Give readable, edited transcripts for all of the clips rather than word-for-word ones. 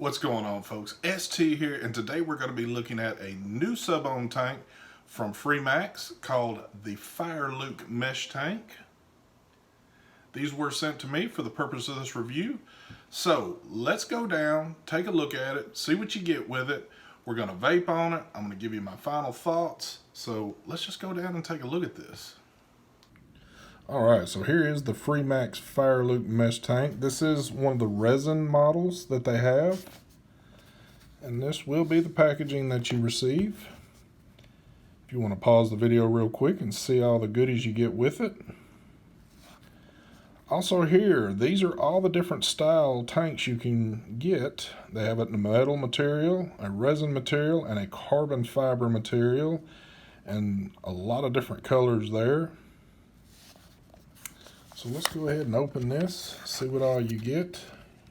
What's going on, folks? ST here, and today we're going to be looking at a new sub-ohm tank from FreeMax called the Fireluke mesh tank. These were sent to me for the purpose of this review. So let's go down, take a look at it, see what you get with it. We're going to vape on it. I'm going to give you my final thoughts. So let's just go down and take a look at this. Alright, so here is the FreeMax Fireluke mesh tank. This is one of the resin models that they have. And this will be the packaging that you receive. If you want to pause the video real quick and see all the goodies you get with it. Also here, these are all the different style tanks you can get. They have it in a metal material, a resin material, and a carbon fiber material. And a lot of different colors there. So let's go ahead and open this, see what all you get.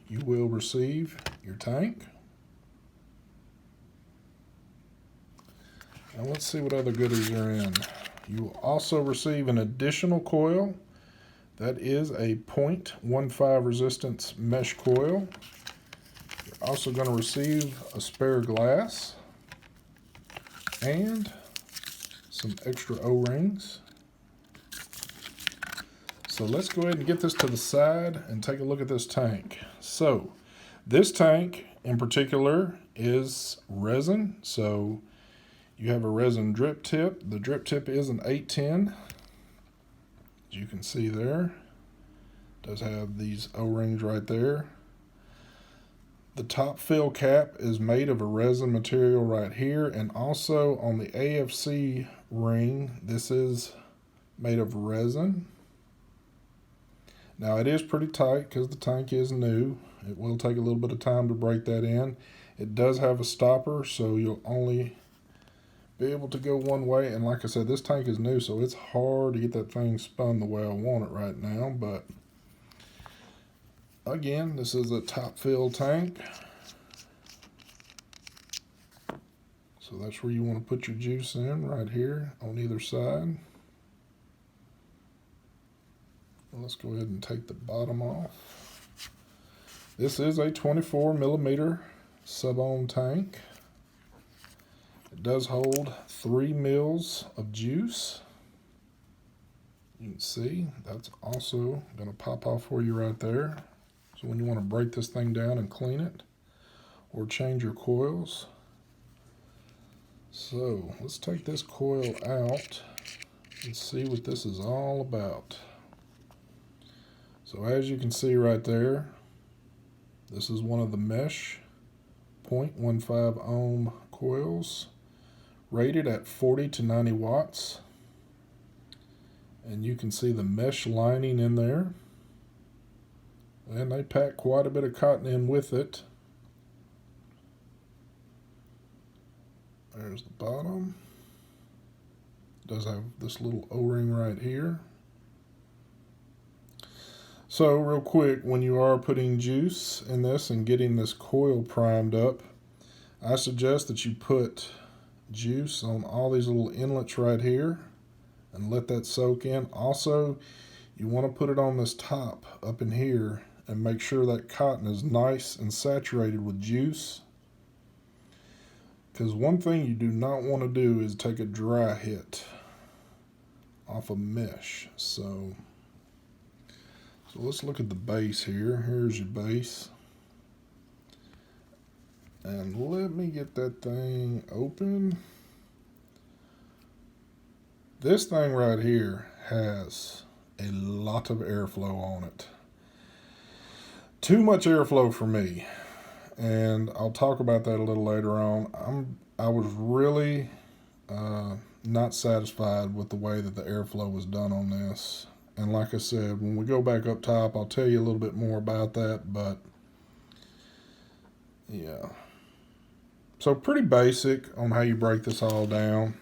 You will receive your tank. Now let's see what other goodies are in. You will also receive an additional coil. That is a 0.15 resistance mesh coil. You're also going to receive a spare glass and some extra O-rings. So let's go ahead and get this to the side and take a look at this tank. So this tank in particular is resin. So you have a resin drip tip. The drip tip is an 810. As you can see there, it does have these O-rings right there. The top fill cap is made of a resin material right here, and also on the AFC ring, this is made of resin. Now it is pretty tight because the tank is new. It will take a little bit of time to break that in. It does have a stopper, so you'll only be able to go one way. And like I said, this tank is new, so it's hard to get that thing spun the way I want it right now. But again, this is a top fill tank. So that's where you want to put your juice in, right here on either side. Let's go ahead and take the bottom off. This is a 24 millimeter sub-ohm tank. It does hold 3 mils of juice. You can see that's also going to pop off for you right there. So when you want to break this thing down and clean it or change your coils. So let's take this coil out and see what this is all about. So as you can see right there, this is one of the mesh 0.15 ohm coils rated at 40 to 90 watts. And you can see the mesh lining in there. And they pack quite a bit of cotton in with it. There's the bottom. It does have this little O-ring right here. So real quick, when you are putting juice in this and getting this coil primed up, I suggest that you put juice on all these little inlets right here and let that soak in. Also, you want to put it on this top up in here and make sure that cotton is nice and saturated with juice. Because one thing you do not want to do is take a dry hit off a mesh. So let's look at the base here. Here's your base. And let me get that thing open. This thing right here has a lot of airflow on it. Too much airflow for me. And I'll talk about that a little later on. I was really not satisfied with the way that the airflow was done on this. And like I said, when we go back up top, I'll tell you a little bit more about that, but yeah. So pretty basic on how you break this all down.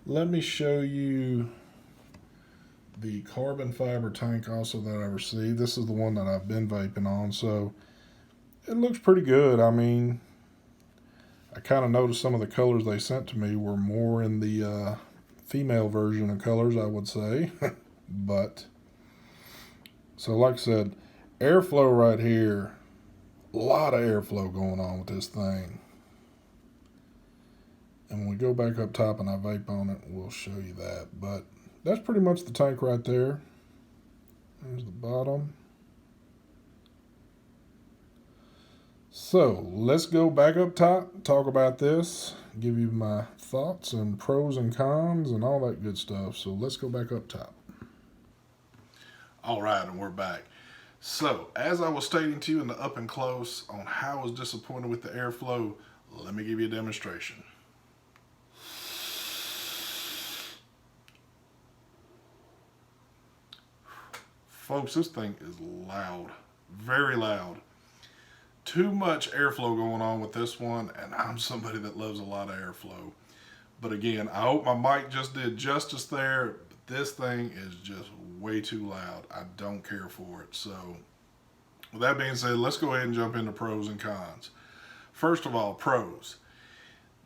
Let me show you the carbon fiber tank also that I received. This is the one that I've been vaping on, so it looks pretty good. I mean, I kind of noticed some of the colors they sent to me were more in the female version of colors, I would say. But so like I said, airflow right here A lot of airflow going on with this thing. And when we go back up top and I vape on it, we'll show you that. But that's pretty much the tank right there. There's the bottom. So let's go back up top, talk about this, give you my thoughts and pros and cons and all that good stuff. So let's go back up top. All right, and we're back. So as I was stating to you in the up and close on how I was disappointed with the airflow, let me give you a demonstration. Folks, this thing is loud, very loud. Too much airflow going on with this one, and I'm somebody that loves a lot of airflow. But again, I hope my mic just did justice there. But this thing is just way too loud. I don't care for it. So with that being said, let's go ahead and jump into pros and cons. First of all, pros.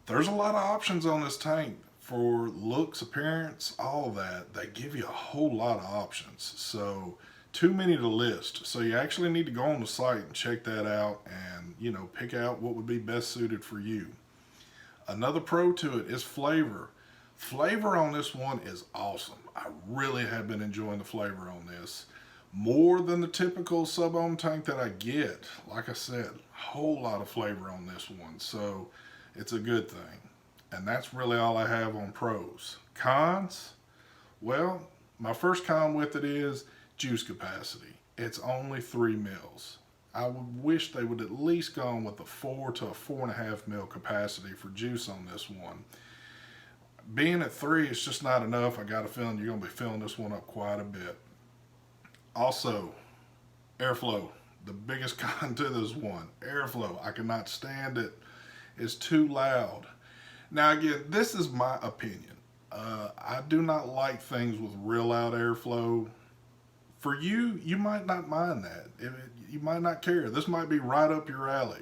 There's a lot of options on this tank for looks, appearance, all that. They give you a whole lot of options. So too many to list. So you actually need to go on the site and check that out and, you know, pick out what would be best suited for you. Another pro to it is flavor. Flavor on this one is awesome. I really have been enjoying the flavor on this. More than the typical sub-ohm tank that I get. Like I said, a whole lot of flavor on this one. So it's a good thing. And that's really all I have on pros. Cons? Well, my first con with it is juice capacity. It's only 3 mils. I would wish they would at least gone with a 4 to a 4.5 mil capacity for juice on this one. Being at 3, it's just not enough. I got a feeling you're going to be filling this one up quite a bit. Also, airflow. The biggest con to this one, airflow. I cannot stand it. It's too loud. Now again, this is my opinion. I do not like things with real loud airflow. For you, you might not mind that. You might not care. This might be right up your alley.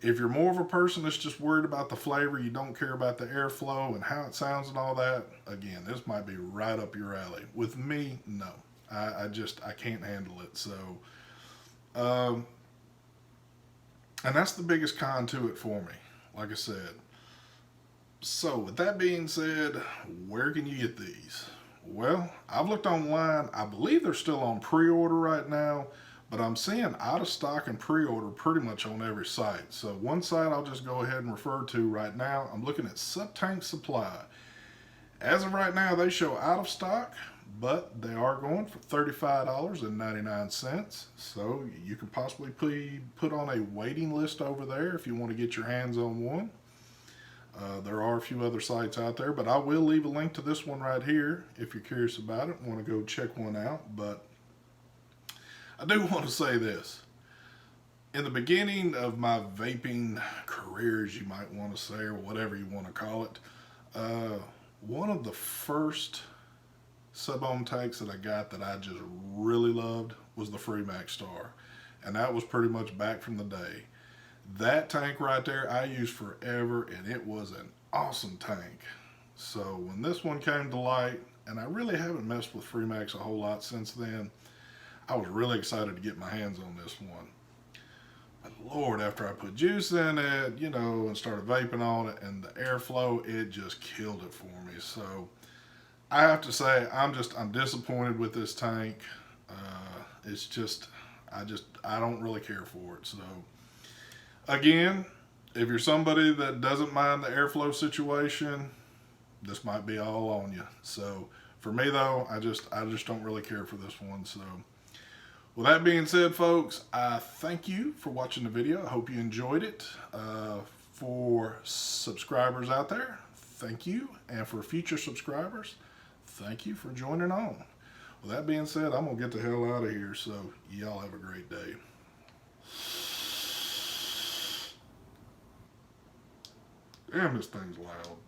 If you're more of a person that's just worried about the flavor, you don't care about the airflow and how it sounds and all that, again, this might be right up your alley. With me, no. I can't handle it. So, and that's the biggest con to it for me, like I said. So with that being said, where can you get these? Well, I've looked online. I believe they're still on pre-order right now, but I'm seeing out of stock and pre-order pretty much on every site. So one site I'll just go ahead and refer to right now. I'm looking at Tank Supply. As of right now, they show out of stock, but they are going for $35.99. So you can possibly put on a waiting list over there if you want to get your hands on one. There are a few other sites out there, but I will leave a link to this one right here if you're curious about it, want to go check one out. But I do want to say this. In the beginning of my vaping career, as you might want to say, or whatever you want to call it, one of the first sub-ohm tanks that I got that I just really loved was the FreeMax Star. And that was pretty much back from the day. That tank right there I used forever, and it was an awesome tank. So when this one came to light, and I really haven't messed with FreeMax a whole lot since then, I was really excited to get my hands on this one. But Lord, after I put juice in it, you know, and started vaping on it, and the airflow, it just killed it for me. So I have to say, I'm disappointed with this tank. It's just, I don't really care for it. So again, if you're somebody that doesn't mind the airflow situation, this might be all on you. So for me though, I just don't really care for this one. So with that being said, folks, I thank you for watching the video. I hope you enjoyed it. For subscribers out there, thank you. And for future subscribers, thank you for joining on. With that being said, I'm going to get the hell out of here. So y'all have a great day. Damn, this thing's loud.